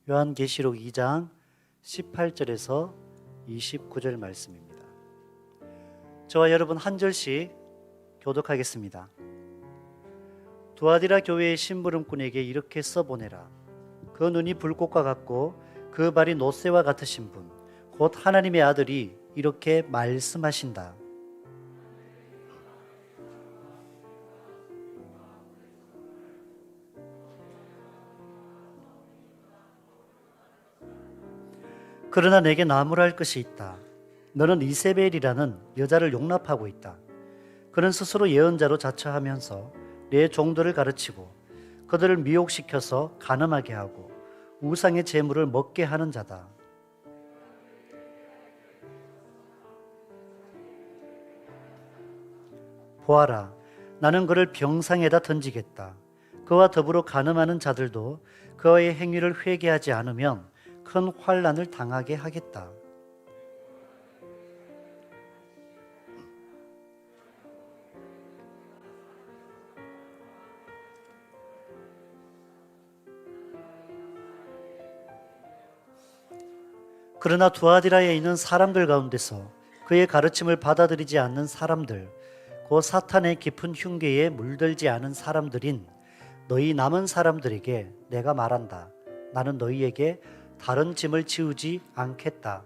요한계시록 2장 18절에서 29절 말씀입니다. 저와 여러분 한 절씩 교독하겠습니다. 두아디라 교회의 심부름꾼에게 이렇게 써보내라. 그 눈이 불꽃과 같고 그 발이 놋새와 같으신 분, 곧 하나님의 아들이 이렇게 말씀하신다. 그러나 내게 나무랄 것이 있다. 너는 이세벨이라는 여자를 용납하고 있다. 그는 스스로 예언자로 자처하면서 내 종들을 가르치고 그들을 미혹시켜서 간음하게 하고 우상의 재물을 먹게 하는 자다. 보아라, 나는 그를 병상에다 던지겠다. 그와 더불어 간음하는 자들도 그의 행위를 회개하지 않으면 큰 환난을 당하게 하겠다. 그러나 두아디라에 있는 사람들 가운데서 그의 가르침을 받아들이지 않는 사람들, 곧 사탄의 깊은 흉계에 물들지 않은 사람들인 너희 남은 사람들에게 내가 말한다. 나는 너희에게 다른 짐을 지우지 않겠다.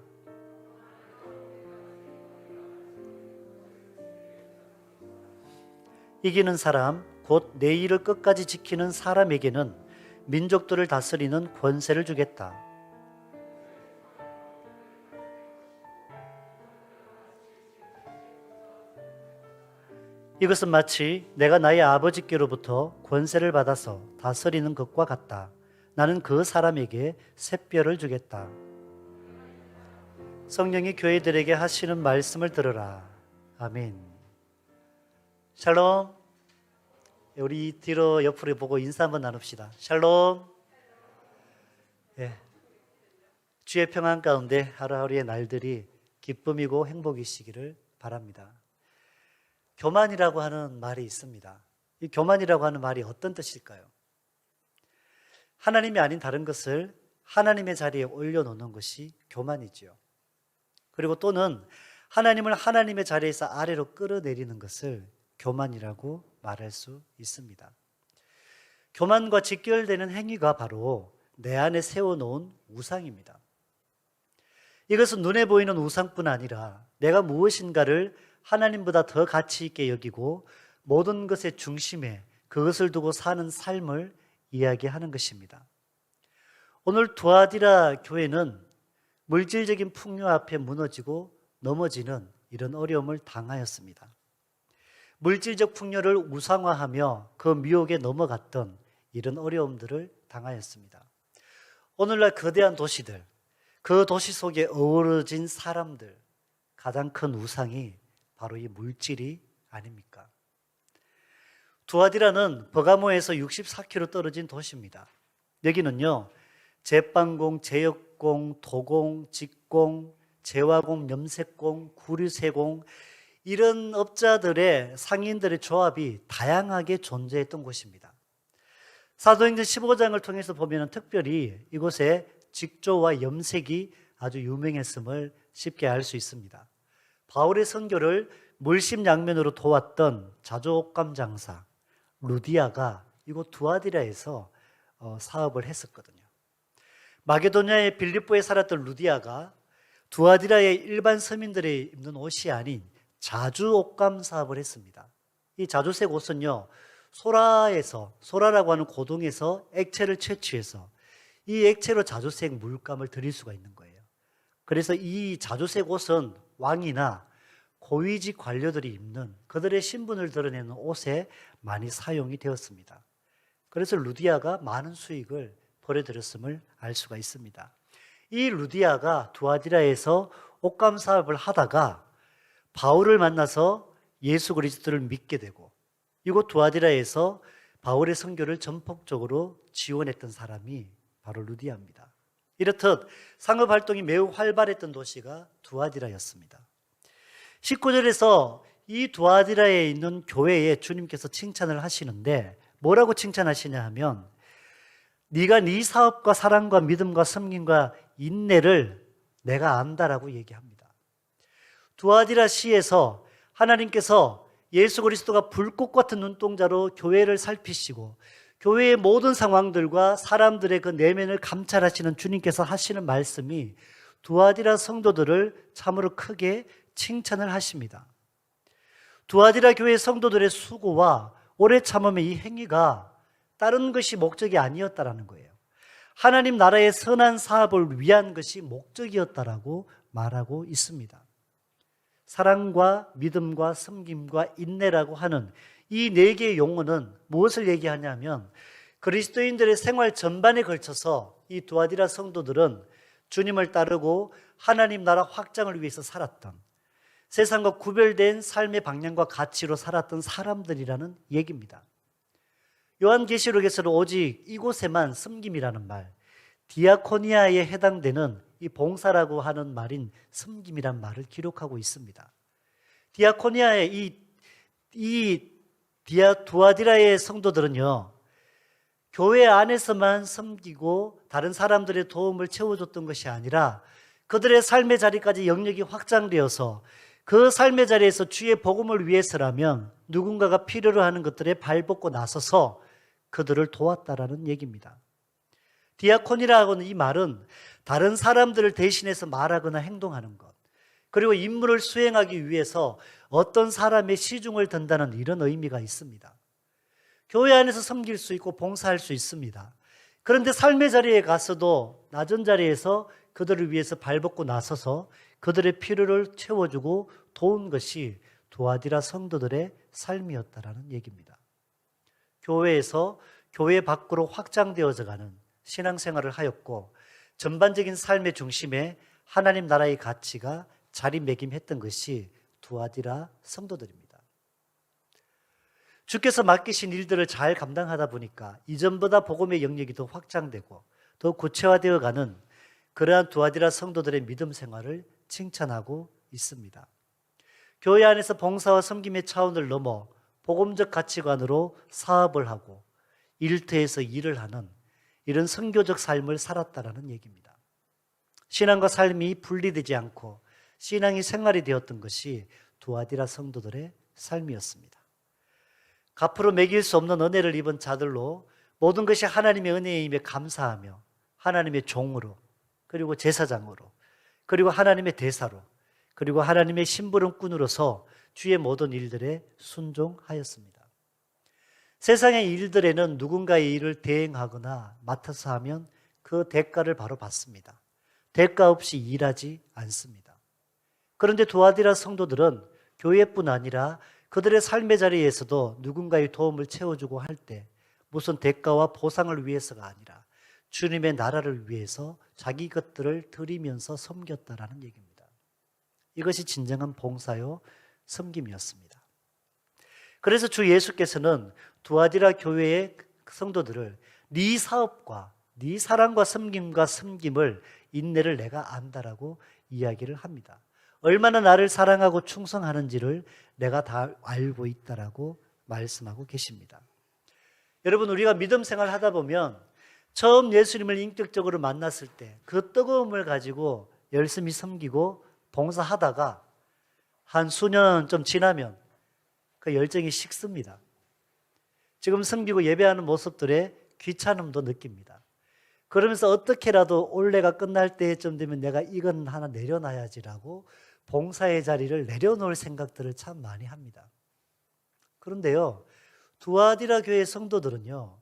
이기는 사람, 곧 내 일을 끝까지 지키는 사람에게는 민족들을 다스리는 권세를 주겠다. 이것은 마치 내가 나의 아버지께로부터 권세를 받아서 다스리는 것과 같다. 나는 그 사람에게 샛별을 주겠다. 성령이 교회들에게 하시는 말씀을 들으라. 아멘. 샬롬. 우리 뒤로 옆으로 보고 인사 한번 나눕시다. 샬롬. 예. 주의 평안 가운데 하루하루의 날들이 기쁨이고 행복이시기를 바랍니다. 교만이라고 하는 말이 있습니다. 이 교만이라고 하는 말이 어떤 뜻일까요? 하나님이 아닌 다른 것을 하나님의 자리에 올려놓는 것이 교만이지요. 그리고 또는 하나님을 하나님의 자리에서 아래로 끌어내리는 것을 교만이라고 말할 수 있습니다. 교만과 직결되는 행위가 바로 내 안에 세워놓은 우상입니다. 이것은 눈에 보이는 우상뿐 아니라 내가 무엇인가를 하나님보다 더 가치 있게 여기고 모든 것의 중심에 그것을 두고 사는 삶을 이야기하는 것입니다. 오늘 두아디라 교회는 물질적인 풍요 앞에 무너지고 넘어지는 이런 어려움을 당하였습니다. 물질적 풍요를 우상화하며 그 미혹에 넘어갔던 이런 어려움들을 당하였습니다. 오늘날 거대한 도시들, 그 도시 속에 어우러진 사람들, 가장 큰 우상이 바로 이 물질이 아닙니까? 두아디라는 버가모에서 64km 떨어진 도시입니다. 여기는요, 제빵공, 제역공, 도공, 직공, 제화공, 염색공, 구류세공 이런 업자들의 상인들의 조합이 다양하게 존재했던 곳입니다. 사도행전 15장을 통해서 보면 특별히 이곳에 직조와 염색이 아주 유명했음을 쉽게 알 수 있습니다. 바울의 선교를 물심양면으로 도왔던 자조옥감 장사 루디아가 이곳 두아디라에서 사업을 했었거든요. 마게도냐의 빌립보에 살았던 루디아가 두아디라의 일반 서민들이 입는 옷이 아닌 자주옥감 사업을 했습니다. 이 자주색 옷은요, 소라라고 하는 고동에서 액체를 채취해서 이 액체로 자주색 물감을 드릴 수가 있는 거예요. 그래서 이 자주색 옷은 왕이나 고위직 관료들이 입는 그들의 신분을 드러내는 옷에 많이 사용이 되었습니다. 그래서 루디아가 많은 수익을 벌여들였음을 알 수가 있습니다. 이 루디아가 두아디라에서 옷감 사업을 하다가 바울을 만나서 예수 그리스도를 믿게 되고 이곳 두아디라에서 바울의 선교를 전폭적으로 지원했던 사람이 바로 루디아입니다. 이렇듯 상업활동이 매우 활발했던 도시가 두아디라였습니다. 19절에서 이 두아디라에 있는 교회에 주님께서 칭찬을 하시는데 뭐라고 칭찬하시냐 하면 네가 네 사업과 사랑과 믿음과 섬김과 인내를 내가 안다라고 얘기합니다. 두아디라 시에서 하나님께서 예수 그리스도가 불꽃 같은 눈동자로 교회를 살피시고 교회의 모든 상황들과 사람들의 그 내면을 감찰하시는 주님께서 하시는 말씀이 두아디라 성도들을 참으로 크게 칭찬을 하십니다. 두아디라 교회 성도들의 수고와 오래 참음의 이 행위가 다른 것이 목적이 아니었다라는 거예요. 하나님 나라의 선한 사업을 위한 것이 목적이었다라고 말하고 있습니다. 사랑과 믿음과 섬김과 인내라고 하는 이 네 개의 용어는 무엇을 얘기하냐면 그리스도인들의 생활 전반에 걸쳐서 이 두아디라 성도들은 주님을 따르고 하나님 나라 확장을 위해서 살았던, 세상과 구별된 삶의 방향과 가치로 살았던 사람들이라는 얘기입니다. 요한계시록에서는 오직 이곳에만 섬김이라는 말, 디아코니아에 해당되는 이 봉사라고 하는 말인 섬김이란 말을 기록하고 있습니다. 디아코니아의 두아디라의 성도들은요, 교회 안에서만 섬기고 다른 사람들의 도움을 채워줬던 것이 아니라 그들의 삶의 자리까지 영역이 확장되어서 그 삶의 자리에서 주의 복음을 위해서라면 누군가가 필요로 하는 것들에 발벗고 나서서 그들을 도왔다라는 얘기입니다. 디아콘이라고 하는 이 말은 다른 사람들을 대신해서 말하거나 행동하는 것, 그리고 임무를 수행하기 위해서 어떤 사람의 시중을 든다는 이런 의미가 있습니다. 교회 안에서 섬길 수 있고 봉사할 수 있습니다. 그런데 삶의 자리에 가서도 낮은 자리에서 그들을 위해서 발벗고 나서서 그들의 필요를 채워주고 도운 것이 두아디라 성도들의 삶이었다라는 얘기입니다. 교회에서 교회 밖으로 확장되어져 가는 신앙생활을 하였고 전반적인 삶의 중심에 하나님 나라의 가치가 자리매김했던 것이 두아디라 성도들입니다. 주께서 맡기신 일들을 잘 감당하다 보니까 이전보다 복음의 영역이 더 확장되고 더 구체화되어 가는 그러한 두아디라 성도들의 믿음 생활을 칭찬하고 있습니다. 교회 안에서 봉사와 섬김의 차원을 넘어 복음적 가치관으로 사업을 하고 일터에서 일을 하는 이런 선교적 삶을 살았다라는 얘기입니다. 신앙과 삶이 분리되지 않고 신앙이 생활이 되었던 것이 두아디라 성도들의 삶이었습니다. 갚으로 매길 수 없는 은혜를 입은 자들로 모든 것이 하나님의 은혜에 임해 감사하며 하나님의 종으로, 그리고 제사장으로, 그리고 하나님의 대사로, 그리고 하나님의 심부름꾼으로서 주의 모든 일들에 순종하였습니다. 세상의 일들에는 누군가의 일을 대행하거나 맡아서 하면 그 대가를 바로 받습니다. 대가 없이 일하지 않습니다. 그런데 두아디라 성도들은 교회뿐 아니라 그들의 삶의 자리에서도 누군가의 도움을 채워주고 할 때 무슨 대가와 보상을 위해서가 아니라 주님의 나라를 위해서 자기 것들을 드리면서 섬겼다라는 얘기입니다. 이것이 진정한 봉사요 섬김이었습니다. 그래서 주 예수께서는 두아디라 교회의 성도들을 네 사업과 네 사랑과 섬김을 인내를 내가 안다라고 이야기를 합니다. 얼마나 나를 사랑하고 충성하는지를 내가 다 알고 있다라고 말씀하고 계십니다. 여러분, 우리가 믿음 생활 하다 보면 처음 예수님을 인격적으로 만났을 때 그 뜨거움을 가지고 열심히 섬기고 봉사하다가 한 수년 좀 지나면 그 열정이 식습니다. 지금 섬기고 예배하는 모습들에 귀찮음도 느낍니다. 그러면서 어떻게라도 올해가 끝날 때쯤 되면 내가 이건 하나 내려놔야지라고 봉사의 자리를 내려놓을 생각들을 참 많이 합니다. 그런데요, 두아디라 교회 성도들은요,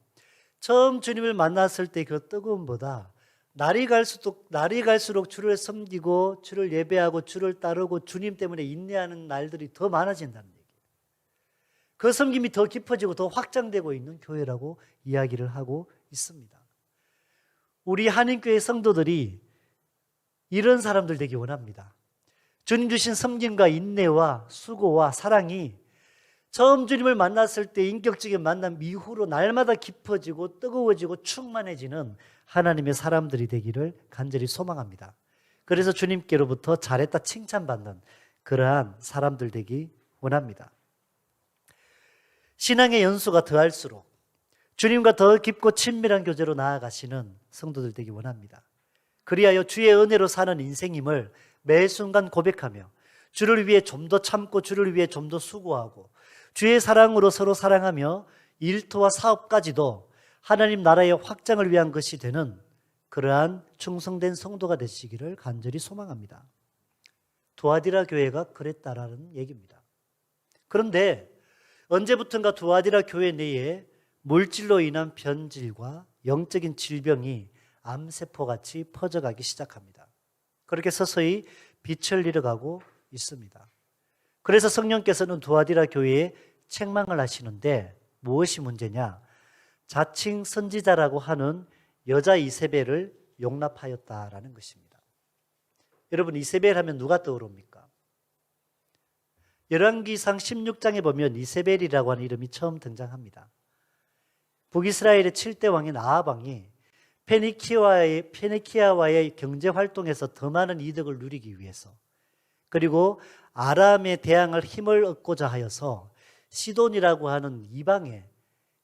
처음 주님을 만났을 때 그 뜨거움보다 날이 갈수록 주를 섬기고 주를 예배하고 주를 따르고 주님 때문에 인내하는 날들이 더 많아진다는 얘기예요. 그 섬김이 더 깊어지고 더 확장되고 있는 교회라고 이야기를 하고 있습니다. 우리 한인교회 성도들이 이런 사람들 되기 원합니다. 주님 주신 섬김과 인내와 수고와 사랑이 처음 주님을 만났을 때 인격적인 만남 이후로 날마다 깊어지고 뜨거워지고 충만해지는 하나님의 사람들이 되기를 간절히 소망합니다. 그래서 주님께로부터 잘했다 칭찬받는 그러한 사람들 되기 원합니다. 신앙의 연수가 더할수록 주님과 더 깊고 친밀한 교제로 나아가시는 성도들 되기 원합니다. 그리하여 주의 은혜로 사는 인생임을 매 순간 고백하며 주를 위해 좀 더 참고 주를 위해 좀 더 수고하고 주의 사랑으로 서로 사랑하며 일터와 사업까지도 하나님 나라의 확장을 위한 것이 되는 그러한 충성된 성도가 되시기를 간절히 소망합니다. 두아디라 교회가 그랬다라는 얘기입니다. 그런데 언제부턴가 두아디라 교회 내에 물질로 인한 변질과 영적인 질병이 암세포같이 퍼져가기 시작합니다. 그렇게 서서히 빛을 잃어가고 있습니다. 그래서 성령께서는 두아디라 교회에 책망을 하시는데 무엇이 문제냐? 자칭 선지자라고 하는 여자 이세벨을 용납하였다라는 것입니다. 여러분, 이세벨 하면 누가 떠오릅니까? 열왕기상 16장에 보면 이세벨이라고 하는 이름이 처음 등장합니다. 북이스라엘의 7대 왕인 아합 왕이 페니키아와의 경제 활동에서 더 많은 이득을 누리기 위해서, 그리고 아람에 대항할 힘을 얻고자 하여서 시돈이라고 하는 이방의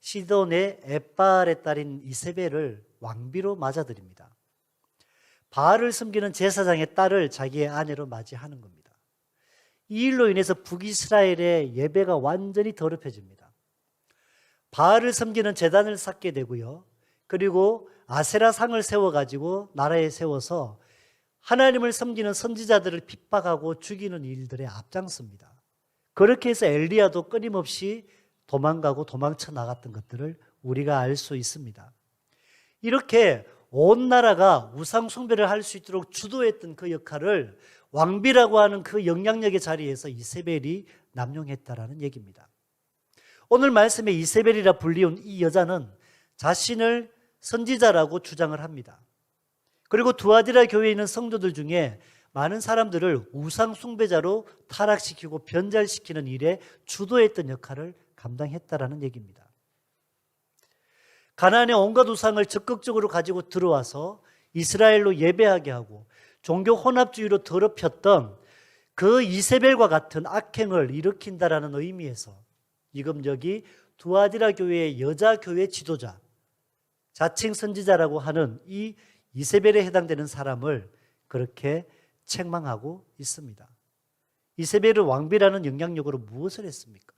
시돈의 엣바알의 딸인 이세벨을 왕비로 맞아들입니다. 바알을 섬기는 제사장의 딸을 자기의 아내로 맞이하는 겁니다. 이 일로 인해서 북이스라엘의 예배가 완전히 더럽혀집니다. 바알을 섬기는 제단을 쌓게 되고요. 그리고 아세라 상을 세워가지고 나라에 세워서 하나님을 섬기는 선지자들을 핍박하고 죽이는 일들에 앞장섭니다. 그렇게 해서 엘리야도 끊임없이 도망가고 도망쳐 나갔던 것들을 우리가 알 수 있습니다. 이렇게 온 나라가 우상 숭배를 할 수 있도록 주도했던 그 역할을 왕비라고 하는 그 영향력의 자리에서 이세벨이 남용했다라는 얘기입니다. 오늘 말씀에 이세벨이라 불리운 이 여자는 자신을 선지자라고 주장을 합니다. 그리고 두아디라 교회에 있는 성도들 중에 많은 사람들을 우상 숭배자로 타락시키고 변절시키는 일에 주도했던 역할을 감당했다라는 얘기입니다. 가나안의 온갖 우상을 적극적으로 가지고 들어와서 이스라엘로 예배하게 하고 종교 혼합주의로 더럽혔던 그 이세벨과 같은 악행을 일으킨다라는 의미에서 지금 여기 두아디라 교회의 여자 교회 지도자, 자칭 선지자라고 하는 이 이세벨에 해당되는 사람을 그렇게 책망하고 있습니다. 이세벨은 왕비라는 영향력으로 무엇을 했습니까?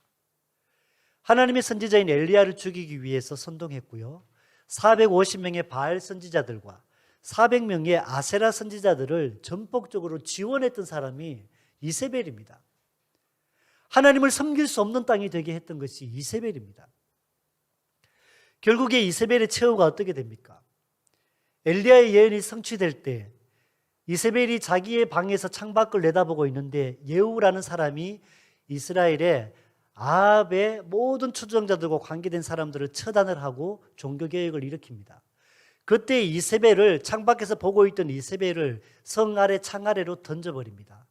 하나님의 선지자인 엘리야를 죽이기 위해서 선동했고요. 450명의 바알 선지자들과 400명의 아세라 선지자들을 전폭적으로 지원했던 사람이 이세벨입니다. 하나님을 섬길 수 없는 땅이 되게 했던 것이 이세벨입니다. 결국에 이세벨의 최후가 어떻게 됩니까? 엘리야의 예언이 성취될 때 이세벨이 자기의 방에서 창밖을 내다보고 있는데 예후라는 사람이 이스라엘의 아합의 모든 추종자들과 관계된 사람들을 처단을 하고 종교개혁을 일으킵니다. 그때 이세벨을, 창밖에서 보고 있던 이세벨을 성 아래 창 아래로 던져버립니다.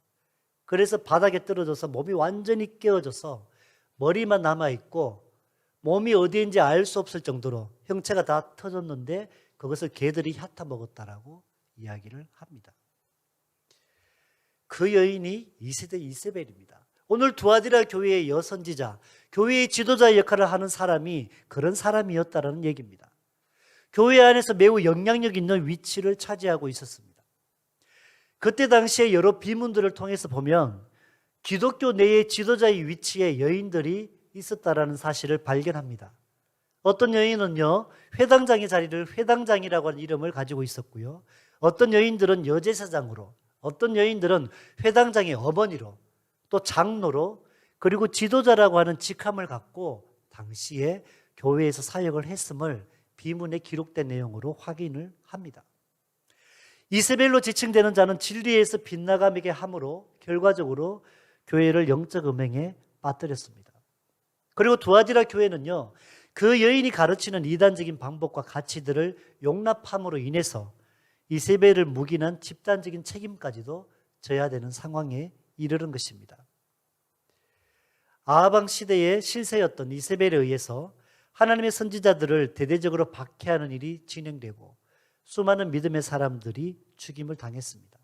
그래서 바닥에 떨어져서 몸이 완전히 깨어져서 머리만 남아있고 몸이 어디인지 알 수 없을 정도로 형체가 다 터졌는데 그것을 개들이 핥아 먹었다라고 이야기를 합니다. 그 여인이 이세대 이세벨입니다. 오늘 두아디라 교회의 여선지자, 교회의 지도자 역할을 하는 사람이 그런 사람이었다는 얘기입니다. 교회 안에서 매우 영향력 있는 위치를 차지하고 있었습니다. 그때 당시에 여러 비문들을 통해서 보면 기독교 내의 지도자의 위치에 여인들이 있었다라는 사실을 발견합니다. 어떤 여인은요, 회당장의 자리를 회당장이라고 하는 이름을 가지고 있었고요. 어떤 여인들은 여제사장으로, 어떤 여인들은 회당장의 어머니로, 또 장로로, 그리고 지도자라고 하는 직함을 갖고 당시에 교회에서 사역을 했음을 비문에 기록된 내용으로 확인을 합니다. 이세벨로 지칭되는 자는 진리에서 빗나가게 함으로 결과적으로 교회를 영적 음행에 빠뜨렸습니다. 그리고 두아디라 교회는요, 그 여인이 가르치는 이단적인 방법과 가치들을 용납함으로 인해서 이세벨을 묵인한 집단적인 책임까지도 져야 되는 상황에 이르는 것입니다. 아하방 시대의 실세였던 이세벨에 의해서 하나님의 선지자들을 대대적으로 박해하는 일이 진행되고 수많은 믿음의 사람들이 죽임을 당했습니다.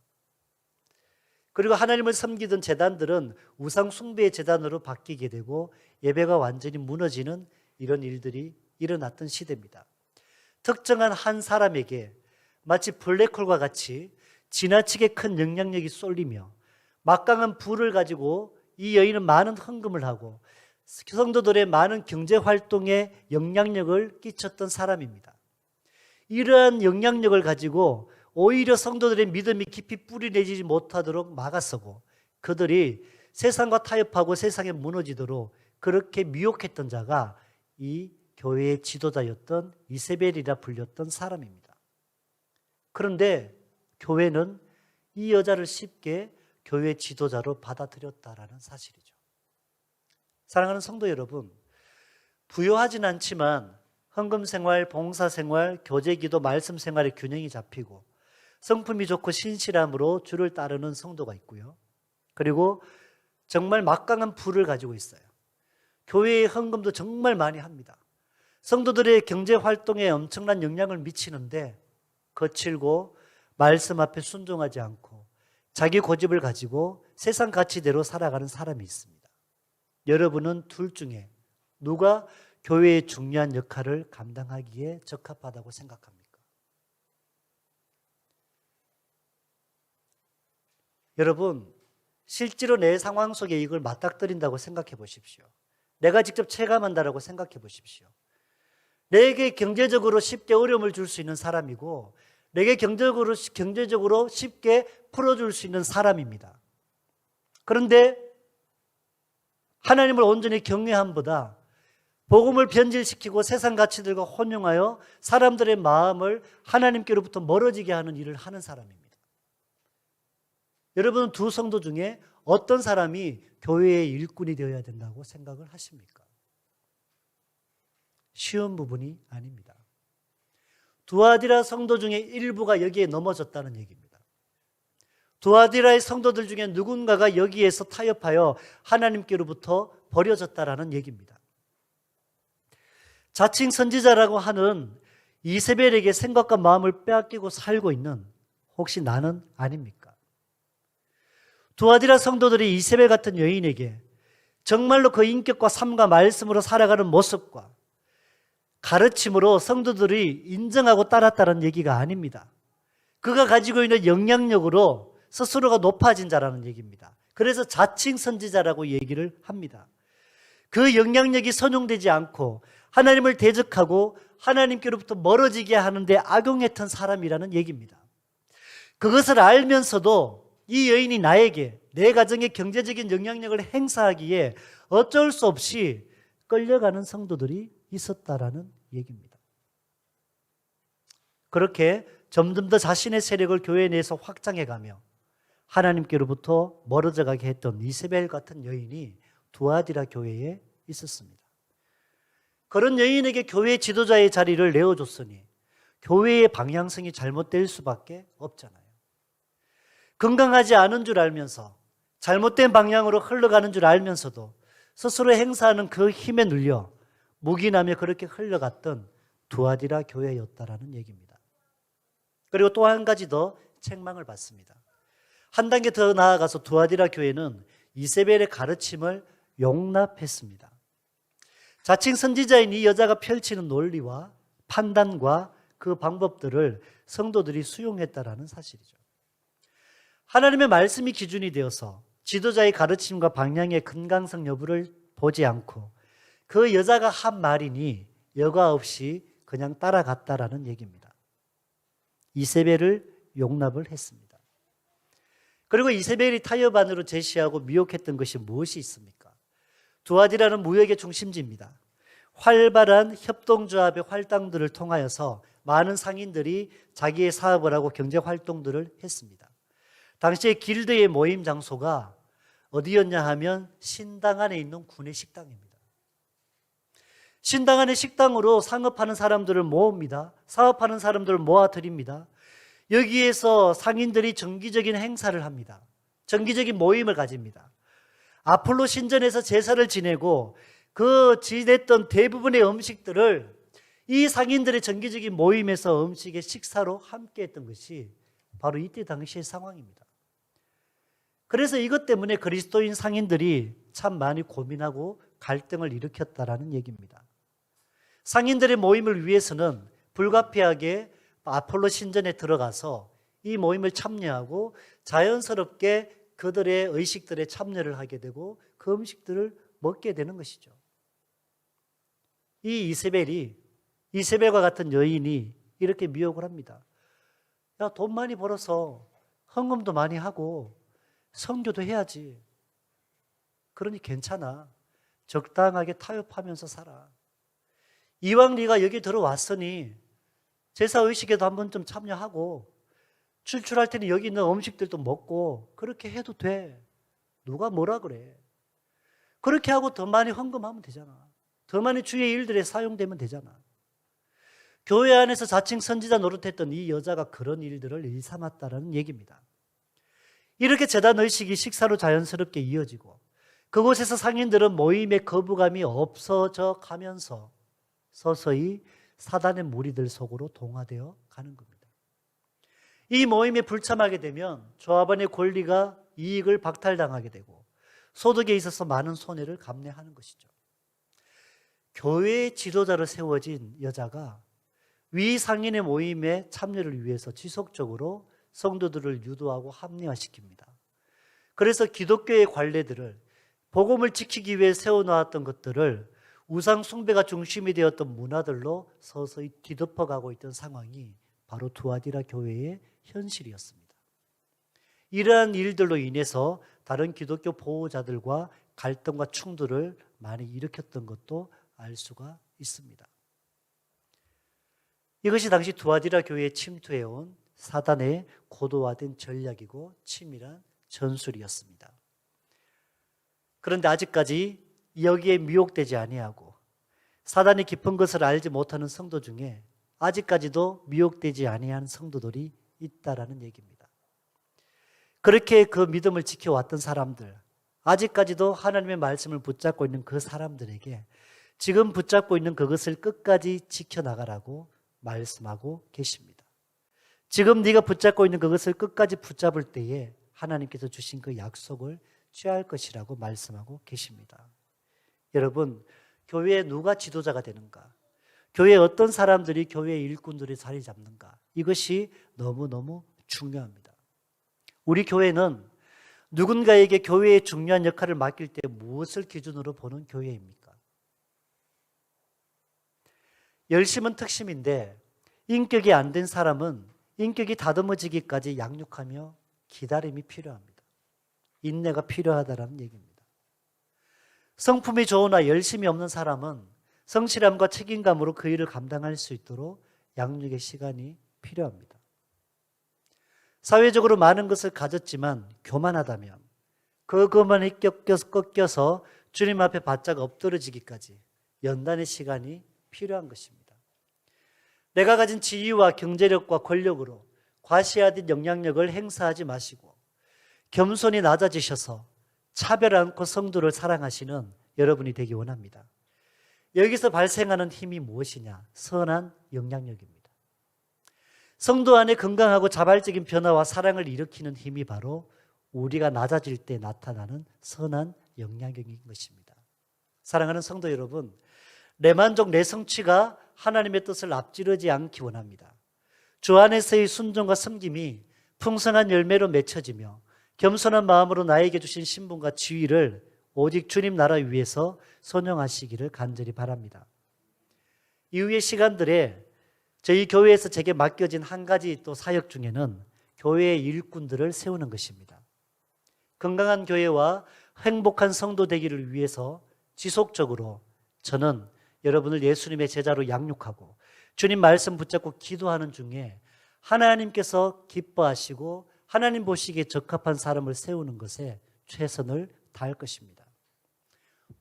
그리고 하나님을 섬기던 제단들은 우상 숭배의 제단으로 바뀌게 되고 예배가 완전히 무너지는 이런 일들이 일어났던 시대입니다. 특정한 한 사람에게 마치 블랙홀과 같이 지나치게 큰 영향력이 쏠리며 막강한 부를 가지고 이 여인은 많은 헌금을 하고 성도들의 많은 경제활동에 영향력을 끼쳤던 사람입니다. 이러한 영향력을 가지고 오히려 성도들의 믿음이 깊이 뿌리내리지 못하도록 막았었고 그들이 세상과 타협하고 세상에 무너지도록 그렇게 미혹했던 자가 이 교회의 지도자였던 이세벨이라 불렸던 사람입니다. 그런데 교회는 이 여자를 쉽게 교회 지도자로 받아들였다라는 사실이죠. 사랑하는 성도 여러분, 부유하진 않지만 헌금 생활, 봉사 생활, 교제 기도, 말씀 생활의 균형이 잡히고 성품이 좋고 신실함으로 주를 따르는 성도가 있고요. 그리고 정말 막강한 부를 가지고 있어요. 교회의 헌금도 정말 많이 합니다. 성도들의 경제 활동에 엄청난 영향을 미치는데 거칠고 말씀 앞에 순종하지 않고 자기 고집을 가지고 세상 가치대로 살아가는 사람이 있습니다. 여러분은 둘 중에 누가 교회의 중요한 역할을 감당하기에 적합하다고 생각합니까? 여러분, 실제로 내 상황 속에 이걸 맞닥뜨린다고 생각해 보십시오. 내가 직접 체감한다라고 생각해 보십시오. 내게 경제적으로 쉽게 어려움을 줄 수 있는 사람이고 내게 경제적으로 쉽게 풀어줄 수 있는 사람입니다. 그런데 하나님을 온전히 경외함보다 복음을 변질시키고 세상 가치들과 혼용하여 사람들의 마음을 하나님께로부터 멀어지게 하는 일을 하는 사람입니다. 여러분은 두 성도 중에 어떤 사람이 교회의 일꾼이 되어야 된다고 생각을 하십니까? 쉬운 부분이 아닙니다. 두아디라 성도 중에 일부가 여기에 넘어졌다는 얘기입니다. 두아디라의 성도들 중에 누군가가 여기에서 타협하여 하나님께로부터 버려졌다라는 얘기입니다. 자칭 선지자라고 하는 이세벨에게 생각과 마음을 빼앗기고 살고 있는 혹시 나는 아닙니까? 두아디라 성도들이 이세벨 같은 여인에게 정말로 그 인격과 삶과 말씀으로 살아가는 모습과 가르침으로 성도들이 인정하고 따랐다는 얘기가 아닙니다. 그가 가지고 있는 영향력으로 스스로가 높아진 자라는 얘기입니다. 그래서 자칭 선지자라고 얘기를 합니다. 그 영향력이 선용되지 않고 하나님을 대적하고 하나님께로부터 멀어지게 하는데 악용했던 사람이라는 얘기입니다. 그것을 알면서도 이 여인이 나에게 내 가정에 경제적인 영향력을 행사하기에 어쩔 수 없이 끌려가는 성도들이 있었다라는 얘기입니다. 그렇게 점점 더 자신의 세력을 교회 내에서 확장해가며 하나님께로부터 멀어져 가게 했던 이세벨 같은 여인이 두아디라 교회에 있었습니다. 그런 여인에게 교회 지도자의 자리를 내어줬으니 교회의 방향성이 잘못될 수밖에 없잖아요. 건강하지 않은 줄 알면서 잘못된 방향으로 흘러가는 줄 알면서도 스스로 행사하는 그 힘에 눌려 묵인하며 그렇게 흘러갔던 두아디라 교회였다라는 얘기입니다. 그리고 또 한 가지 더 책망을 받습니다. 한 단계 더 나아가서 두아디라 교회는 이세벨의 가르침을 용납했습니다. 자칭 선지자인 이 여자가 펼치는 논리와 판단과 그 방법들을 성도들이 수용했다라는 사실이죠. 하나님의 말씀이 기준이 되어서 지도자의 가르침과 방향의 건강성 여부를 보지 않고 그 여자가 한 말이니 여과 없이 그냥 따라갔다라는 얘기입니다. 이세벨을 용납을 했습니다. 그리고 이세벨이 타협안으로 제시하고 미혹했던 것이 무엇이 있습니까? 두아디라는 무역의 중심지입니다. 활발한 협동조합의 활동들을 통하여서 많은 상인들이 자기의 사업을 하고 경제활동들을 했습니다. 당시에 길드의 모임 장소가 어디였냐 하면 신당 안에 있는 구내 식당입니다. 신당 안의 식당으로 상업하는 사람들을 모읍니다. 사업하는 사람들을 모아드립니다. 여기에서 상인들이 정기적인 행사를 합니다. 정기적인 모임을 가집니다. 아폴로 신전에서 제사를 지내고 그 지냈던 대부분의 음식들을 이 상인들의 정기적인 모임에서 음식의 식사로 함께 했던 것이 바로 이때 당시의 상황입니다. 그래서 이것 때문에 그리스도인 상인들이 참 많이 고민하고 갈등을 일으켰다라는 얘기입니다. 상인들의 모임을 위해서는 불가피하게 아폴로 신전에 들어가서 이 모임을 참여하고 자연스럽게 그들의 의식들에 참여를 하게 되고 그 음식들을 먹게 되는 것이죠. 이 이세벨과 같은 여인이 이렇게 미혹을 합니다. 야, 돈 많이 벌어서 헌금도 많이 하고 선교도 해야지. 그러니 괜찮아. 적당하게 타협하면서 살아. 이왕 네가 여기 들어왔으니 제사의식에도 한번 좀 참여하고 출출할 테니 여기 있는 음식들도 먹고 그렇게 해도 돼. 누가 뭐라 그래. 그렇게 하고 더 많이 헌금하면 되잖아. 더 많이 주의 일들에 사용되면 되잖아. 교회 안에서 자칭 선지자 노릇했던 이 여자가 그런 일들을 일삼았다라는 얘기입니다. 이렇게 제단 의식이 식사로 자연스럽게 이어지고 그곳에서 상인들은 모임의 거부감이 없어져 가면서 서서히 사단의 무리들 속으로 동화되어 가는 겁니다. 이 모임에 불참하게 되면 조합원의 권리가 이익을 박탈당하게 되고 소득에 있어서 많은 손해를 감내하는 것이죠. 교회의 지도자로 세워진 여자가 위 상인의 모임에 참여를 위해서 지속적으로 성도들을 유도하고 합리화시킵니다. 그래서 기독교의 관례들을 복음을 지키기 위해 세워놓았던 것들을 우상 숭배가 중심이 되었던 문화들로 서서히 뒤덮어가고 있던 상황이 바로 두아디라 교회의 현실이었습니다. 이러한 일들로 인해서 다른 기독교 보호자들과 갈등과 충돌을 많이 일으켰던 것도 알 수가 있습니다. 이것이 당시 두아디라 교회에 침투해온 사단의 고도화된 전략이고 치밀한 전술이었습니다. 그런데 아직까지 여기에 미혹되지 아니하고 사단이 깊은 것을 알지 못하는 성도 중에 아직까지도 미혹되지 아니한 성도들이 있다라는 얘기입니다. 그렇게 그 믿음을 지켜왔던 사람들, 아직까지도 하나님의 말씀을 붙잡고 있는 그 사람들에게 지금 붙잡고 있는 그것을 끝까지 지켜나가라고 말씀하고 계십니다. 지금 네가 붙잡고 있는 그것을 끝까지 붙잡을 때에 하나님께서 주신 그 약속을 취할 것이라고 말씀하고 계십니다. 여러분, 교회에 누가 지도자가 되는가? 교회에 어떤 사람들이 교회의 일꾼들이 자리 잡는가? 이것이 너무너무 중요합니다. 우리 교회는 누군가에게 교회의 중요한 역할을 맡길 때 무엇을 기준으로 보는 교회입니까? 열심은 특심인데 인격이 안 된 사람은 인격이 다듬어지기까지 양육하며 기다림이 필요합니다. 인내가 필요하다는 얘기입니다. 성품이 좋으나 열심이 없는 사람은 성실함과 책임감으로 그 일을 감당할 수 있도록 양육의 시간이 필요합니다. 사회적으로 많은 것을 가졌지만 교만하다면 그 교만이 꺾여서 주님 앞에 바짝 엎드러지기까지 연단의 시간이 필요한 것입니다. 내가 가진 지위와 경제력과 권력으로 과시하듯 영향력을 행사하지 마시고 겸손히 낮아지셔서 차별 않고 성도를 사랑하시는 여러분이 되기 원합니다. 여기서 발생하는 힘이 무엇이냐? 선한 영향력입니다. 성도 안에 건강하고 자발적인 변화와 사랑을 일으키는 힘이 바로 우리가 낮아질 때 나타나는 선한 영향력인 것입니다. 사랑하는 성도 여러분, 내 만족, 내 성취가 하나님의 뜻을 앞지르지 않기 원합니다. 주 안에서의 순종과 섬김이 풍성한 열매로 맺혀지며 겸손한 마음으로 나에게 주신 신분과 지위를 오직 주님 나라 위해서 선용하시기를 간절히 바랍니다. 이후의 시간들에 저희 교회에서 제게 맡겨진 한 가지 또 사역 중에는 교회의 일꾼들을 세우는 것입니다. 건강한 교회와 행복한 성도 되기를 위해서 지속적으로 저는 여러분을 예수님의 제자로 양육하고 주님 말씀 붙잡고 기도하는 중에 하나님께서 기뻐하시고 하나님 보시기에 적합한 사람을 세우는 것에 최선을 다할 것입니다.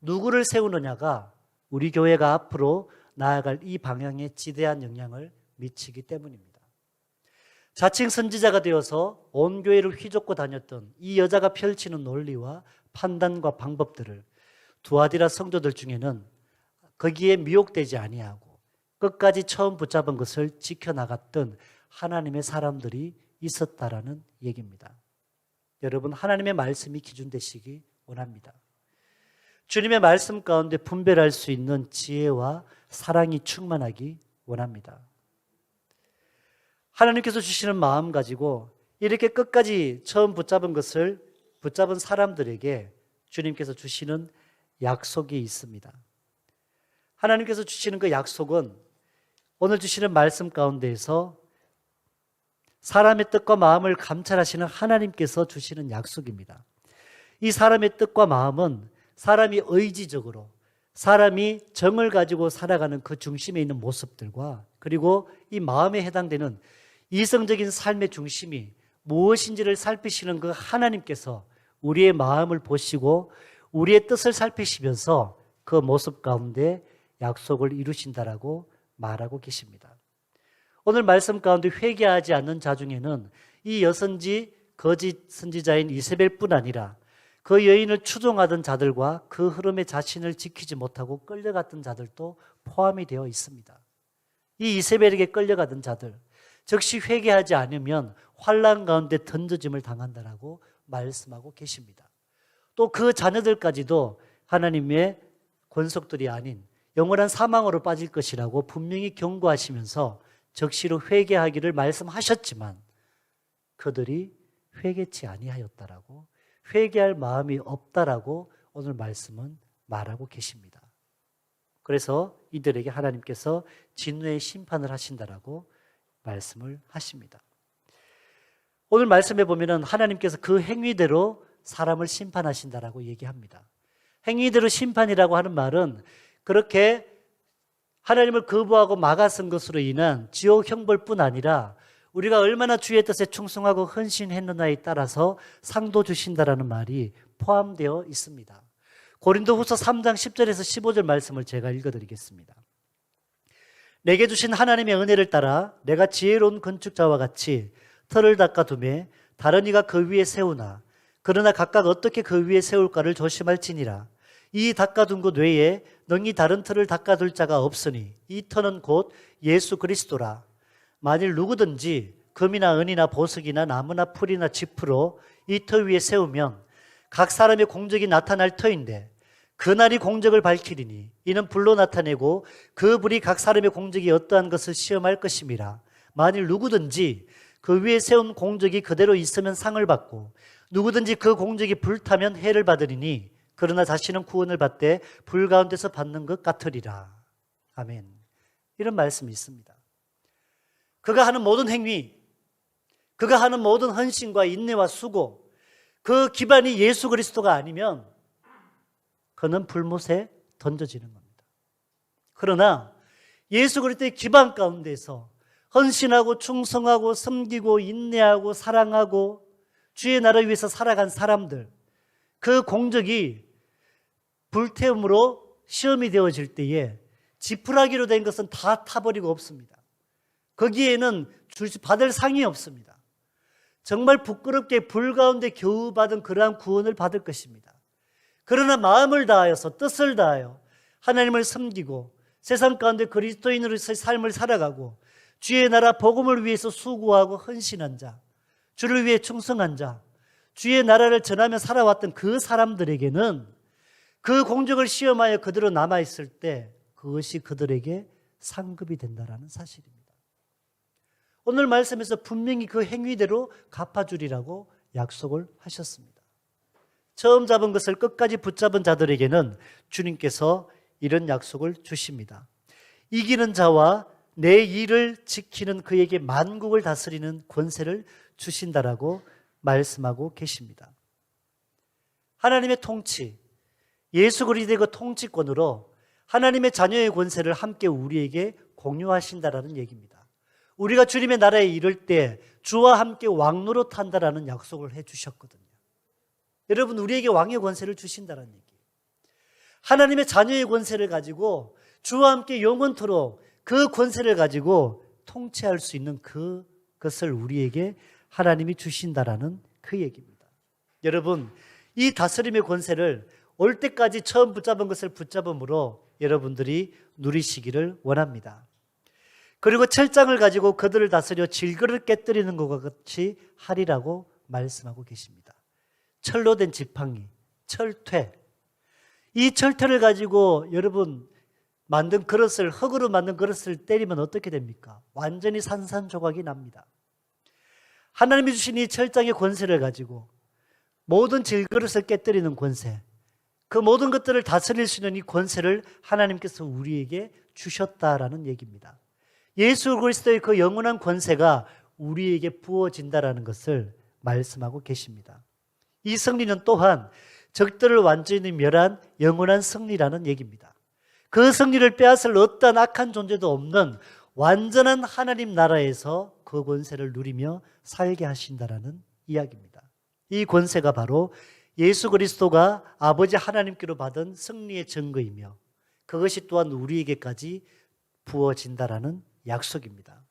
누구를 세우느냐가 우리 교회가 앞으로 나아갈 이 방향에 지대한 영향을 미치기 때문입니다. 자칭 선지자가 되어서 온 교회를 휘젓고 다녔던 이 여자가 펼치는 논리와 판단과 방법들을 두아디라 성도들 중에는 거기에 미혹되지 아니하고 끝까지 처음 붙잡은 것을 지켜나갔던 하나님의 사람들이 있었다라는 얘기입니다. 여러분, 하나님의 말씀이 기준 되시기 원합니다. 주님의 말씀 가운데 분별할 수 있는 지혜와 사랑이 충만하기 원합니다. 하나님께서 주시는 마음 가지고 이렇게 끝까지 처음 붙잡은 것을 붙잡은 사람들에게 주님께서 주시는 약속이 있습니다. 하나님께서 주시는 그 약속은 오늘 주시는 말씀 가운데에서 사람의 뜻과 마음을 감찰하시는 하나님께서 주시는 약속입니다. 이 사람의 뜻과 마음은 사람이 의지적으로 사람이 정을 가지고 살아가는 그 중심에 있는 모습들과 그리고 이 마음에 해당되는 이성적인 삶의 중심이 무엇인지를 살피시는 그 하나님께서 우리의 마음을 보시고 우리의 뜻을 살피시면서 그 모습 가운데 약속을 이루신다라고 말하고 계십니다. 오늘 말씀 가운데 회개하지 않는 자 중에는 이 여선지 거짓 선지자인 이세벨뿐 아니라 그 여인을 추종하던 자들과 그 흐름에 자신을 지키지 못하고 끌려갔던 자들도 포함이 되어 있습니다. 이 이세벨에게 끌려가던 자들, 즉시 회개하지 않으면 환난 가운데 던져짐을 당한다라고 말씀하고 계십니다. 또 그 자녀들까지도 하나님의 권속들이 아닌 영원한 사망으로 빠질 것이라고 분명히 경고하시면서 적시로 회개하기를 말씀하셨지만 그들이 회개치 아니하였다라고, 회개할 마음이 없다라고 오늘 말씀은 말하고 계십니다. 그래서 이들에게 하나님께서 진노의 심판을 하신다라고 말씀을 하십니다. 오늘 말씀에 보면은 하나님께서 그 행위대로 사람을 심판하신다라고 얘기합니다. 행위대로 심판이라고 하는 말은 그렇게 하나님을 거부하고 막아선 것으로 인한 지옥 형벌뿐 아니라 우리가 얼마나 주의 뜻에 충성하고 헌신했느냐에 따라서 상도 주신다라는 말이 포함되어 있습니다. 고린도후서 3장 10절에서 15절 말씀을 제가 읽어드리겠습니다. 내게 주신 하나님의 은혜를 따라 내가 지혜로운 건축자와 같이 틀을 닦아두매 다른 이가 그 위에 세우나 그러나 각각 어떻게 그 위에 세울까를 조심할지니라. 이 닦아둔 것 외에 능히 다른 틀을 닦아둘 자가 없으니 이 터는 곧 예수 그리스도라. 만일 누구든지 금이나 은이나 보석이나 나무나 풀이나 짚으로 이 터 위에 세우면 각 사람의 공적이 나타날 터인데 그날이 공적을 밝히리니 이는 불로 나타내고 그 불이 각 사람의 공적이 어떠한 것을 시험할 것임이라. 만일 누구든지 그 위에 세운 공적이 그대로 있으면 상을 받고 누구든지 그 공적이 불타면 해를 받으리니 그러나 자신은 구원을 받되 불 가운데서 받는 것 같으리라. 아멘. 이런 말씀이 있습니다. 그가 하는 모든 행위, 그가 하는 모든 헌신과 인내와 수고, 그 기반이 예수 그리스도가 아니면 그는 불못에 던져지는 겁니다. 그러나 예수 그리스도의 기반 가운데서 헌신하고 충성하고 섬기고 인내하고 사랑하고 주의 나라를 위해서 살아간 사람들, 그 공적이 불태움으로 시험이 되어질 때에 지푸라기로 된 것은 다 타버리고 없습니다. 거기에는 받을 상이 없습니다. 정말 부끄럽게 불 가운데 겨우 받은 그러한 구원을 받을 것입니다. 그러나 마음을 다하여서 뜻을 다하여 하나님을 섬기고 세상 가운데 그리스도인으로서의 삶을 살아가고 주의 나라 복음을 위해서 수고하고 헌신한 자, 주를 위해 충성한 자, 주의 나라를 전하며 살아왔던 그 사람들에게는 그 공적을 시험하여 그대로 남아있을 때 그것이 그들에게 상급이 된다는 사실입니다. 오늘 말씀에서 분명히 그 행위대로 갚아주리라고 약속을 하셨습니다. 처음 잡은 것을 끝까지 붙잡은 자들에게는 주님께서 이런 약속을 주십니다. 이기는 자와 내 일을 지키는 그에게 만국을 다스리는 권세를 주신다라고 말씀하고 계십니다. 하나님의 통치, 예수 그리스도의 그 통치권으로 하나님의 자녀의 권세를 함께 우리에게 공유하신다라는 얘기입니다. 우리가 주님의 나라에 이를 때 주와 함께 왕노릇 한다라는 약속을 해주셨거든요. 여러분, 우리에게 왕의 권세를 주신다는 얘기예요. 하나님의 자녀의 권세를 가지고 주와 함께 영원토록 그 권세를 가지고 통치할 수 있는 그것을 우리에게 하나님이 주신다라는 그 얘기입니다. 여러분, 이 다스림의 권세를 올 때까지 처음 붙잡은 것을 붙잡음으로 여러분들이 누리시기를 원합니다. 그리고 철장을 가지고 그들을 다스려 질그릇 깨뜨리는 것과 같이 하리라고 말씀하고 계십니다. 철로 된 지팡이, 철퇴. 이 철퇴를 가지고 여러분 만든 그릇을, 흙으로 만든 그릇을 때리면 어떻게 됩니까? 완전히 산산조각이 납니다. 하나님이 주신 이 철장의 권세를 가지고 모든 질그릇을 깨뜨리는 권세, 그 모든 것들을 다스릴 수 있는 이 권세를 하나님께서 우리에게 주셨다라는 얘기입니다. 예수 그리스도의 그 영원한 권세가 우리에게 부어진다라는 것을 말씀하고 계십니다. 이 승리는 또한 적들을 완전히 멸한 영원한 승리라는 얘기입니다. 그 승리를 빼앗을 어떠한 악한 존재도 없는 완전한 하나님 나라에서 그 권세를 누리며 살게 하신다라는 이야기입니다. 이 권세가 바로 예수 그리스도가 아버지 하나님께로 받은 승리의 증거이며 그것이 또한 우리에게까지 부어진다라는 약속입니다.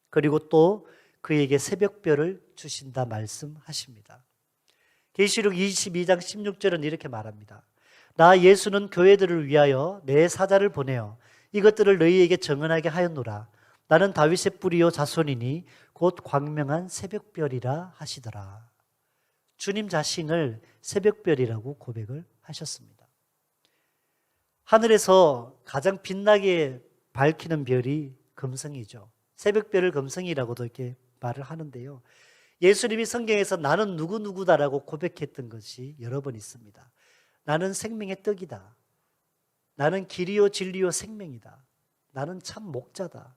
그리고 또 그에게 새벽별을 주신다 말씀하십니다. 계시록 22장 16절은 이렇게 말합니다. 나 예수는 교회들을 위하여 내 사자를 보내어 이것들을 너희에게 정언하게 하였노라. 나는 다윗의 뿌리요 자손이니 곧 광명한 새벽별이라 하시더라. 주님 자신을 새벽별이라고 고백을 하셨습니다. 하늘에서 가장 빛나게 밝히는 별이 금성이죠. 새벽별을 금성이라고도 이렇게 말을 하는데요. 예수님이 성경에서 나는 누구누구다라고 고백했던 것이 여러 번 있습니다. 나는 생명의 떡이다. 나는 길이요 진리요 생명이다. 나는 참 목자다.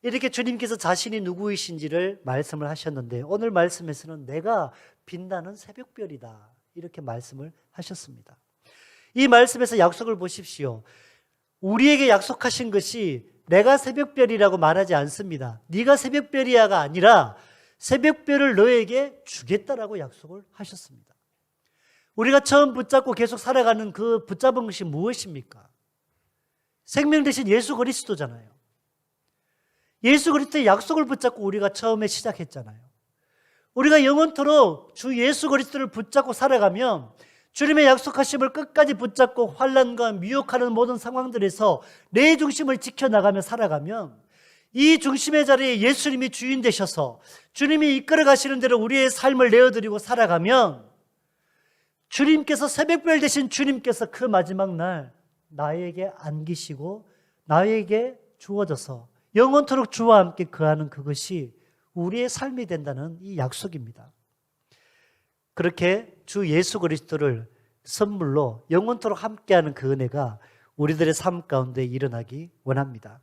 이렇게 주님께서 자신이 누구이신지를 말씀을 하셨는데 오늘 말씀에서는 내가 빛나는 새벽별이다. 이렇게 말씀을 하셨습니다. 이 말씀에서 약속을 보십시오. 우리에게 약속하신 것이 내가 새벽별이라고 말하지 않습니다. 네가 새벽별이야가 아니라 새벽별을 너에게 주겠다라고 약속을 하셨습니다. 우리가 처음 붙잡고 계속 살아가는 그 붙잡은 것이 무엇입니까? 생명 대신 예수 그리스도잖아요. 예수 그리스도의 약속을 붙잡고 우리가 처음에 시작했잖아요. 우리가 영원토록 주 예수 그리스도를 붙잡고 살아가면 주님의 약속하심을 끝까지 붙잡고 환난과 미혹하는 모든 상황들에서 내 중심을 지켜나가며 살아가면 이 중심의 자리에 예수님이 주인 되셔서 주님이 이끌어 가시는 대로 우리의 삶을 내어드리고 살아가면 주님께서 새벽별 되신 주님께서 그 마지막 날 나에게 안기시고 나에게 주어져서 영원토록 주와 함께 거하는 그것이 우리의 삶이 된다는 이 약속입니다. 그렇게 주 예수 그리스도를 선물로 영원토록 함께하는 그 은혜가 우리들의 삶 가운데 일어나기 원합니다.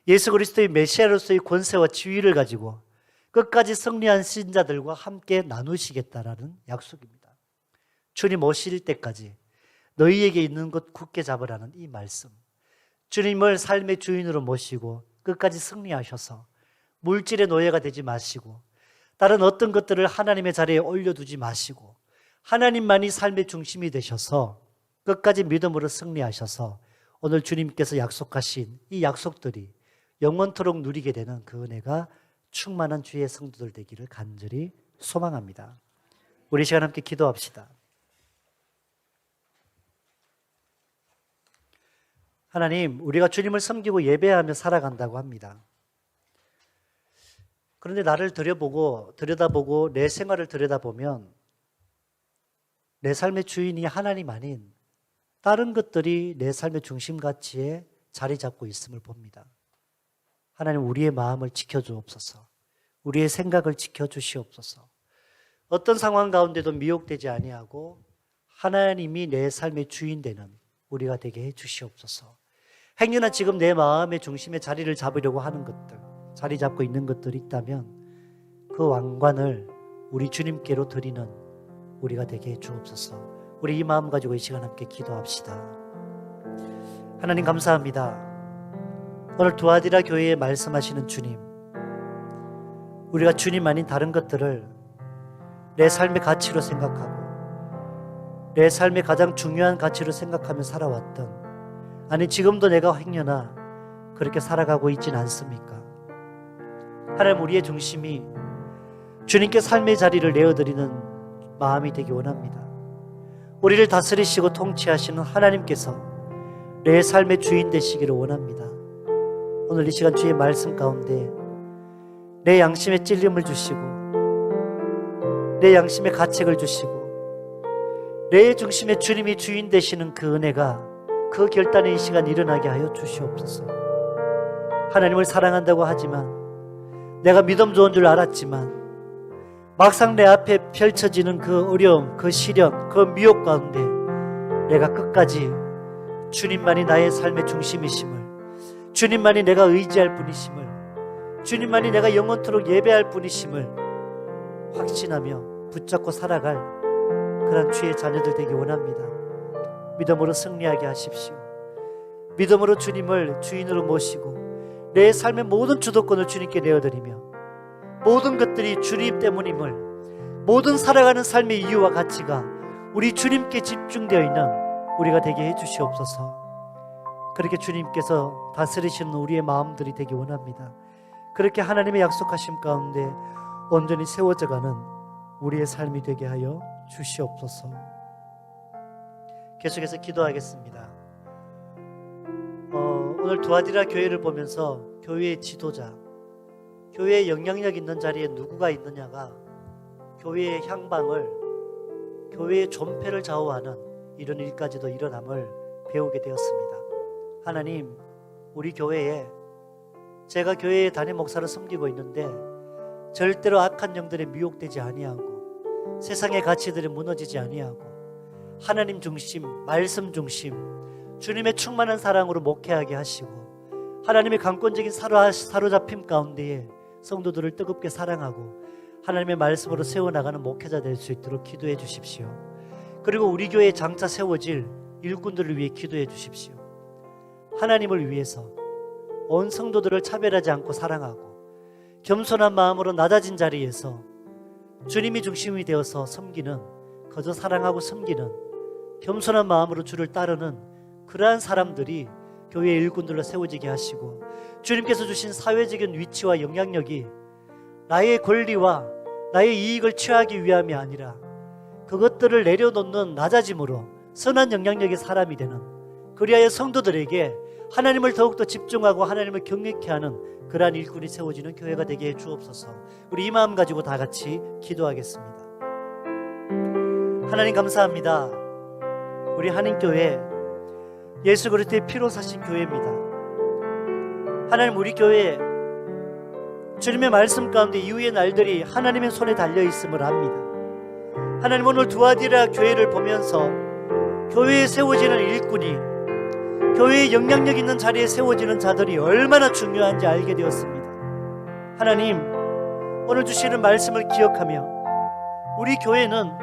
예수 그리스도의 메시아로서의 권세와 지위를 가지고 끝까지 승리한 신자들과 함께 나누시겠다라는 약속입니다. 주님 오실 때까지 너희에게 있는 것 굳게 잡으라는 이 말씀, 주님을 삶의 주인으로 모시고 끝까지 승리하셔서 물질의 노예가 되지 마시고 다른 어떤 것들을 하나님의 자리에 올려두지 마시고 하나님만이 삶의 중심이 되셔서 끝까지 믿음으로 승리하셔서 오늘 주님께서 약속하신 이 약속들이 영원토록 누리게 되는 그 은혜가 충만한 주의 성도들 되기를 간절히 소망합니다. 우리 시간 함께 기도합시다. 하나님, 우리가 주님을 섬기고 예배하며 살아간다고 합니다. 그런데 나를 들여다보고 내 생활을 들여다보면 내 삶의 주인이 하나님 아닌 다른 것들이 내 삶의 중심 가치에 자리 잡고 있음을 봅니다. 하나님, 우리의 마음을 지켜주옵소서. 우리의 생각을 지켜주시옵소서. 어떤 상황 가운데도 미혹되지 아니하고 하나님이 내 삶의 주인 되는 우리가 되게 해 주시옵소서. 행여나 지금 내 마음의 중심에 자리를 잡으려고 하는 것들, 자리 잡고 있는 것들이 있다면 그 왕관을 우리 주님께로 드리는 우리가 되게 해 주옵소서. 우리 이 마음 가지고 이 시간 함께 기도합시다. 하나님 감사합니다. 오늘 두아디라 교회에 말씀하시는 주님, 우리가 주님 아닌 다른 것들을 내 삶의 가치로 생각하고 내 삶의 가장 중요한 가치로 생각하며 살아왔던, 아니 지금도 내가 행여나 그렇게 살아가고 있진 않습니까? 하나님, 우리의 중심이 주님께 삶의 자리를 내어드리는 마음이 되기 원합니다. 우리를 다스리시고 통치하시는 하나님께서 내 삶의 주인 되시기를 원합니다. 오늘 이 시간 주의 말씀 가운데 내 양심에 찔림을 주시고 내 양심에 가책을 주시고 내 중심에 주님이 주인 되시는 그 은혜가 그 결단의 이 시간 일어나게 하여 주시옵소서. 하나님을 사랑한다고 하지만, 내가 믿음 좋은 줄 알았지만 막상 내 앞에 펼쳐지는 그 어려움, 그 시련, 그 미혹 가운데 내가 끝까지 주님만이 나의 삶의 중심이심을, 주님만이 내가 의지할 분이심을, 주님만이 내가 영원토록 예배할 분이심을 확신하며 붙잡고 살아갈 그런 주의 자녀들 되기 원합니다. 믿음으로 승리하게 하십시오. 믿음으로 주님을 주인으로 모시고 내 삶의 모든 주도권을 주님께 내어드리며 모든 것들이 주님 때문임을, 모든 살아가는 삶의 이유와 가치가 우리 주님께 집중되어 있는 우리가 되게 해주시옵소서. 그렇게 주님께서 다스리시는 우리의 마음들이 되기 원합니다. 그렇게 하나님의 약속하심 가운데 온전히 세워져가는 우리의 삶이 되게 하여 주시옵소서. 계속해서 기도하겠습니다. 오늘 두아디라 교회를 보면서 교회의 지도자, 교회에 영향력 있는 자리에 누구가 있느냐가 교회의 향방을, 교회의 존폐를 좌우하는 이런 일까지도 일어남을 배우게 되었습니다. 하나님, 우리 교회에, 제가 교회의 담임 목사로 섬기고 있는데 절대로 악한 영들에 미혹되지 아니하고 세상의 가치들이 무너지지 아니하고 하나님 중심, 말씀 중심, 주님의 충만한 사랑으로 목회하게 하시고 하나님의 강권적인 사로잡힘 가운데에 성도들을 뜨겁게 사랑하고 하나님의 말씀으로 세워나가는 목회자 될 수 있도록 기도해 주십시오. 그리고 우리 교회에 장차 세워질 일꾼들을 위해 기도해 주십시오. 하나님을 위해서 온 성도들을 차별하지 않고 사랑하고 겸손한 마음으로 낮아진 자리에서 주님이 중심이 되어서 섬기는, 거저 사랑하고 섬기는 겸손한 마음으로 주를 따르는 그러한 사람들이 교회의 일꾼들로 세워지게 하시고 주님께서 주신 사회적인 위치와 영향력이 나의 권리와 나의 이익을 취하기 위함이 아니라 그것들을 내려놓는 낮아짐으로 선한 영향력의 사람이 되는, 그리하여 성도들에게 하나님을 더욱더 집중하고 하나님을 경외케 하는 그러한 일꾼이 세워지는 교회가 되게 해 주옵소서. 우리 이 마음 가지고 다 같이 기도하겠습니다. 하나님 감사합니다. 우리 한인교회 예수 그리스도의 피로 사신 교회입니다. 하나님, 우리 교회에 주님의 말씀 가운데 이후의 날들이 하나님의 손에 달려 있음을 압니다. 하나님, 오늘 두아디라 교회를 보면서 교회에 세워지는 일꾼이, 교회에 영향력 있는 자리에 세워지는 자들이 얼마나 중요한지 알게 되었습니다. 하나님, 오늘 주시는 말씀을 기억하며 우리 교회는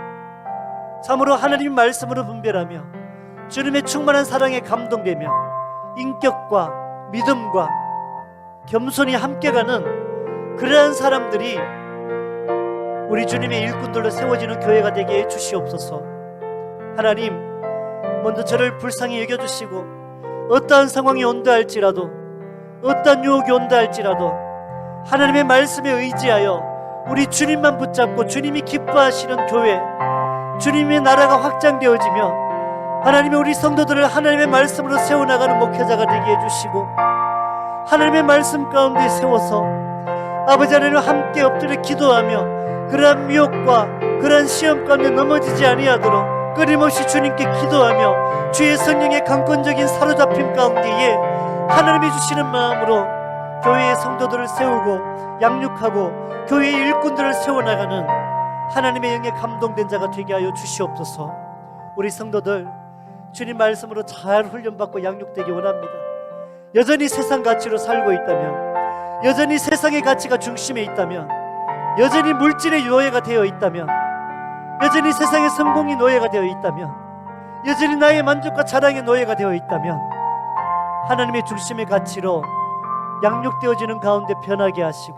참으로 하나님 말씀으로 분별하며 주님의 충만한 사랑에 감동되며 인격과 믿음과 겸손이 함께 가는 그러한 사람들이 우리 주님의 일꾼들로 세워지는 교회가 되게 해 주시옵소서. 하나님, 먼저 저를 불쌍히 여겨주시고 어떠한 상황이 온다 할지라도, 어떠한 유혹이 온다 할지라도 하나님의 말씀에 의지하여 우리 주님만 붙잡고 주님이 기뻐하시는 교회, 주님의 나라가 확장되어지며 하나님이 우리 성도들을 하나님의 말씀으로 세워나가는 목회자가 되게 해주시고 하나님의 말씀 가운데 세워서 아버지 하나님 함께 엎드려 기도하며 그러한 미혹과 그러한 시험 가운데 넘어지지 아니하도록 끊임없이 주님께 기도하며 주의 성령의 강권적인 사로잡힘 가운데에 하나님이 주시는 마음으로 교회의 성도들을 세우고 양육하고 교회의 일꾼들을 세워나가는 하나님의 영에 감동된 자가 되게 하여 주시옵소서. 우리 성도들 주님 말씀으로 잘 훈련받고 양육되기 원합니다. 여전히 세상 가치로 살고 있다면, 여전히 세상의 가치가 중심에 있다면, 여전히 물질의 노예가 되어 있다면, 여전히 세상의 성공이 노예가 되어 있다면, 여전히 나의 만족과 자랑의 노예가 되어 있다면 하나님의 중심의 가치로 양육되어지는 가운데 변하게 하시고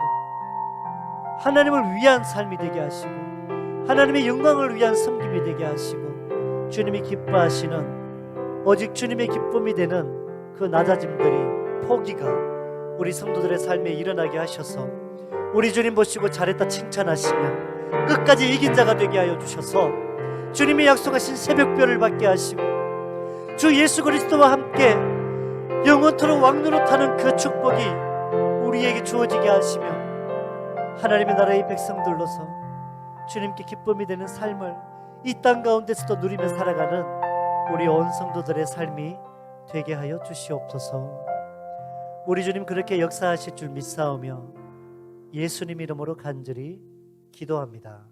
하나님을 위한 삶이 되게 하시고 하나님의 영광을 위한 섬김이 되게 하시고 주님이 기뻐하시는, 오직 주님의 기쁨이 되는 그 낮아짐들이, 포기가 우리 성도들의 삶에 일어나게 하셔서 우리 주님 보시고 잘했다 칭찬하시며 끝까지 이긴 자가 되게 하여 주셔서 주님이 약속하신 새벽별을 받게 하시고 주 예수 그리스도와 함께 영원토록 왕노릇하는 그 축복이 우리에게 주어지게 하시며 하나님의 나라의 백성들로서 주님께 기쁨이 되는 삶을 이 땅 가운데서도 누리며 살아가는 우리 온 성도들의 삶이 되게 하여 주시옵소서. 우리 주님 그렇게 역사하실 줄 믿사오며 예수님 이름으로 간절히 기도합니다.